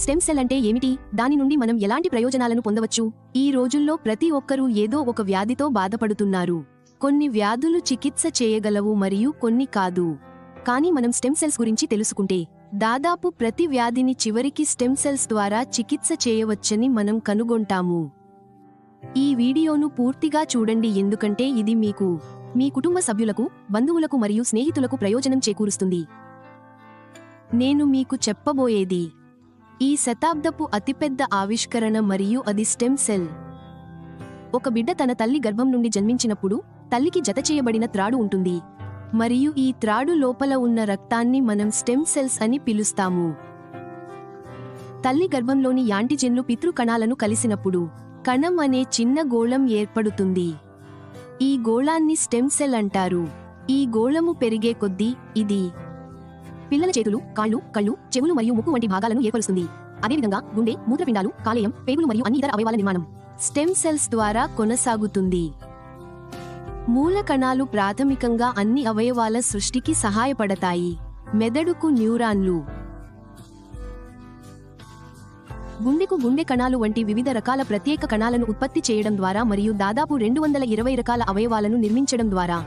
Stem cell అంటే ఏమిటి? దాని నుండి మనం ఎలాంటి ప్రయోజనాలను పొందవచ్చు? ఈ రోజుల్లో ప్రతి ఒక్కరూ ఏదో ఒక వ్యాధితో బాధపడుతున్నారు. కొన్ని వ్యాధులు చికిత్స చేయగలవు మరియు కొన్ని కాదు. కానీ మనం స్టెమ్ సెల్స్ గురించి తెలుసుకుంటే దాదాపు ప్రతి వ్యాధిని చివరికి స్టెమ్ సెల్స్ ద్వారా చికిత్స చేయవచ్చని మనం కనుగొంటాము. ఈ వీడియోను పూర్తిగా చూడండి, ఎందుకంటే ఇది మీకు, మీ కుటుంబ సభ్యులకు, బంధువులకు మరియు స్నేహితులకు ప్రయోజనం చేకూరుస్తుంది. నేను మీకు చెప్పబోయేది ఈ శతాబ్దపు అతిపెద్ద ఆవిష్కరణ మరియు అది స్టెమ్ సెల్. ఒక బిడ్డ తన తల్లి గర్భం నుండి జన్మించినప్పుడు తల్లికి జతచేయబడిన త్రాడు ఉంటుంది మరియు ఈ త్రాడు లోపల ఉన్న రక్తాన్ని మనం స్టెమ్ సెల్స్ అని పిలుస్తాము. తల్లి గర్భంలోని యాంటిజెన్లు పితృ కణాలను కలిసినప్పుడు కణం అనే చిన్న గోళం ఏర్పడుతుంది. ఈ గోళాన్ని స్టెమ్ సెల్ అంటారు. ఈ గోళము పెరిగే కొద్దీ ఇది పిల్లల చేతులు, కాళ్ళు, కళ్ళు, చెవులు మరియు ముక్కు వంటి భాగాలను ఏర్పరుస్తుంది. అదేవిధంగా గుండె, మూత్రపిండాలు, కాలేయం, పేగులు మరియు అన్ని ఇతర అవయవాల నిర్మాణం స్టెమ్ సెల్స్ ద్వారా కొనసాగుతుంది. మూల కణాలు ప్రాథమికంగా అన్ని అవయవాల సృష్టికి సహాయపడతాయి. మెదడుకు న్యూరాన్లు, గుండెకు గుండె కణాలు వంటి వివిధ రకాల ప్రత్యేక కణాలను ఉత్పత్తి చేయడం ద్వారా మరియు దాదాపు 220 రకాల అవయవాలను నిర్మించడం ద్వారా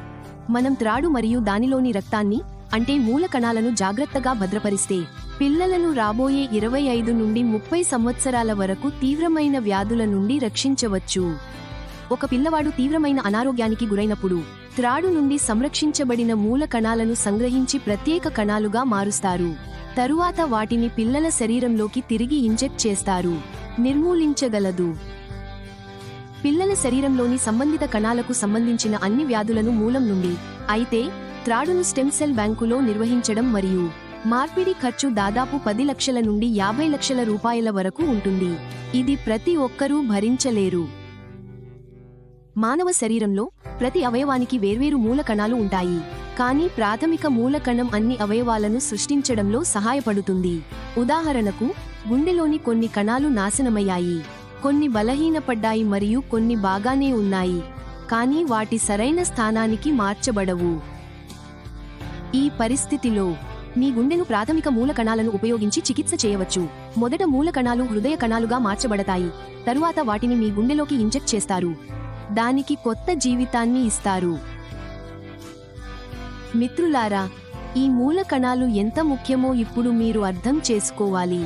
మనం త్రాడు మరియు దానిలోని రక్తాన్ని, అంటే మూల కణాలను జాగ్రత్తగా భద్రపరిస్తే పిల్లలను రాబోయే 25 నుండి 30 సంవత్సరాల వరకు తీవ్రమైన వ్యాధుల నుండి రక్షించవచ్చు. ఒక పిల్లవాడు తీవ్రమైన అనారోగ్యానికి గురైనప్పుడు త్రాడు నుండి సంరక్షించబడిన మూల కణాలను సంగ్రహించి ప్రత్యేక కణాలుగా మారుస్తారు. తరువాత వాటిని పిల్లల శరీరంలోకి తిరిగి ఇంజెక్ట్ చేస్తారు. నిర్మూలించగలదు. పిల్లల శరీరంలోని సంబంధిత కణాలకు సంబంధించిన అన్ని వ్యాధులను మూలం నుండి. అయితే త్రాడును స్టెమ్ సెల్ బ్యాంకులో నిర్వహించడం మరియు మార్పిడి ఖర్చు దాదాపు 10 లక్షల నుండి 50 లక్షల రూపాయల వరకు ఉంటుంది. ఇది ప్రతి ఒక్కరూ భరించలేరు. మానవ శరీరంలో ప్రతి అవయవానికి వేర్వేరు మూల కణాలు ఉంటాయి, కానీ ప్రాథమిక మూల కణం అన్ని అవయవాలను సృష్టించడంలో సహాయపడుతుంది. ఉదాహరణకు, గుండెలోని కొన్ని కణాలు నాశనమయ్యాయి, కొన్ని బలహీనపడ్డాయి మరియు కొన్ని బాగానే ఉన్నాయి, కానీ వాటి సరైన స్థానానికి మార్చబడవు. ఈ పరిస్థితిలో మీ గుండెను ప్రాథమిక మూల కణాలను ఉపయోగించి చికిత్స చేయవచ్చు. మొదట మూల కణాలు హృదయ కణాలుగా మార్చబడతాయి, తరువాత వాటిని మీ గుండెలోకి ఇంజెక్ట్ చేస్తారు, దానికి కొత్త జీవితాన్ని ఇస్తారు. మిత్రులారా, ఈ మూల కణాలు ఎంత ముఖ్యమో ఇప్పుడు మీరు అర్థం చేసుకోవాలి.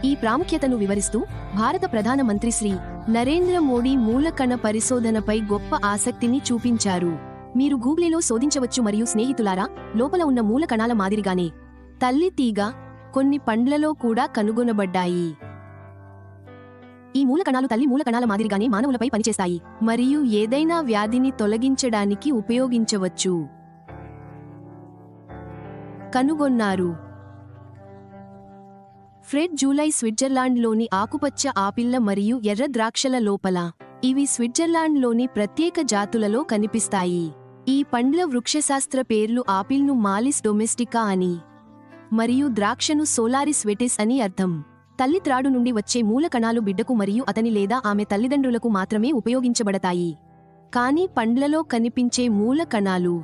ఈ ప్రాముఖ్యతను వివరిస్తూ భారత ప్రధాన మంత్రి శ్రీ నరేంద్ర మోడీ మూల కణ పరిశోధనపై గొప్ప ఆసక్తిని చూపించారు. మీరు గూగుల్లో శోధించవచ్చు మరియు స్నేహితులారా, లోపల ఉన్న మూల కణాల మాదిరిగానే తల్లి తీగ కొన్ని పండ్లలో కూడా కనుగొనబడ్డాయి. ఈ మూల కణాలు తల్లి మూల కణాల మాదిరిగానే మానవులపై పనిచేస్తాయి మరియు ఏదైనా వ్యాధిని తొలగించడానికి ఉపయోగించవచ్చు. కనుగొన్నారు. ఫ్రెడ్ జూలై స్విట్జర్లాండ్లోని ఆకుపచ్చ ఆపిల్ల మరియు ఎర్ర ద్రాక్షల లోపల. ఇవి స్విట్జర్లాండ్లోని ప్రత్యేక జాతులలో కనిపిస్తాయి. ఈ పండ్ల వృక్షశాస్త్ర పేర్లు ఆపిల్ను మాలిస్ డొమెస్టికా అని మరియు ద్రాక్షను సోలారిస్ వెటిస్ అని అర్థం. తల్లి త్రాడు నుండి వచ్చే మూల కణాలు బిడ్డకు మరియు అతని లేదా ఆమె తల్లిదండ్రులకు మాత్రమే ఉపయోగించబడతాయి. కానీ పండ్లలో కనిపించే మూల కణాలు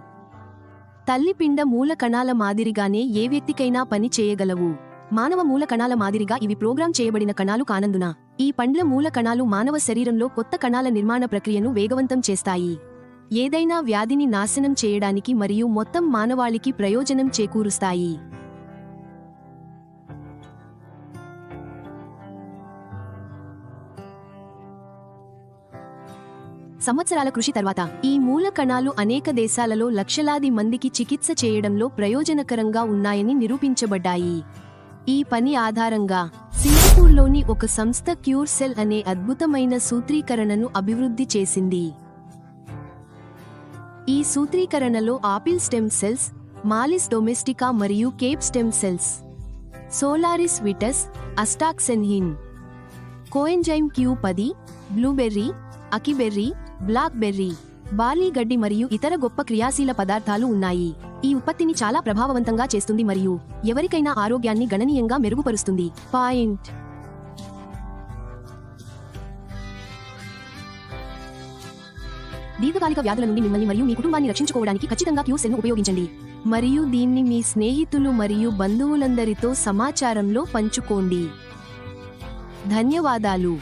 తల్లి పిండ మూల కణాల మాదిరిగానే ఏ వ్యక్తికైనా పని చేయగలవు. మానవ మూల కణాల మాదిరిగా ఇవి ప్రోగ్రాం చేయబడిన కణాలు కానందున ఈ పండ్ల మూల కణాలు మానవ శరీరంలో కొత్త కణాల నిర్మాణ ప్రక్రియను వేగవంతం చేస్తాయి, ఏదైనా వ్యాధిని నాశనం చేయడానికి మరియు మొత్తం మానవాళికి ప్రయోజనం చేకూరుస్తాయి. సంవత్సరాల కృషి తర్వాత ఈ మూల కణాలు అనేక దేశాలలో లక్షలాది మందికి చికిత్స చేయడంలో ప్రయోజనకరంగా ఉన్నాయని నిరూపించబడ్డాయి. ఈ పని ఆధారంగా సింగపూర్లోని ఒక సంస్థ క్యూర్ సెల్ అనే అద్భుతమైన సూత్రీకరణను అభివృద్ధి చేసింది. ఈ సూత్రీకరణలో apple stem cells, malus domestica మరియు grape stem cells, solaris vitis, astaxanthin, coenzyme Q10, blueberry, acai berry, blackberry, barley గడ్డి మరియు ఇతర గొప్ప క్రియాశీల పదార్థాలు ఉన్నాయి. ఈ ఉత్పత్తిని చాలా ప్రభావవంతంగా చేస్తుంది మరియు ఎవరికైనా ఆరోగ్యాన్ని గణనీయంగా మెరుగుపరుస్తుంది. పాయింట్. దీర్ఘకాలిక వ్యాధుల నుండి మిమ్మల్ని మరియు మీ కుటుంబాన్ని రక్షించుకోవడానికి ఖచ్చితంగా క్యూర్ సెల్ను ఉపయోగించండి మరియు దీన్ని మీ స్నేహితులు మరియు బంధువులందరితో సమాచారంలో పంచుకోండి. ధన్యవాదాలు.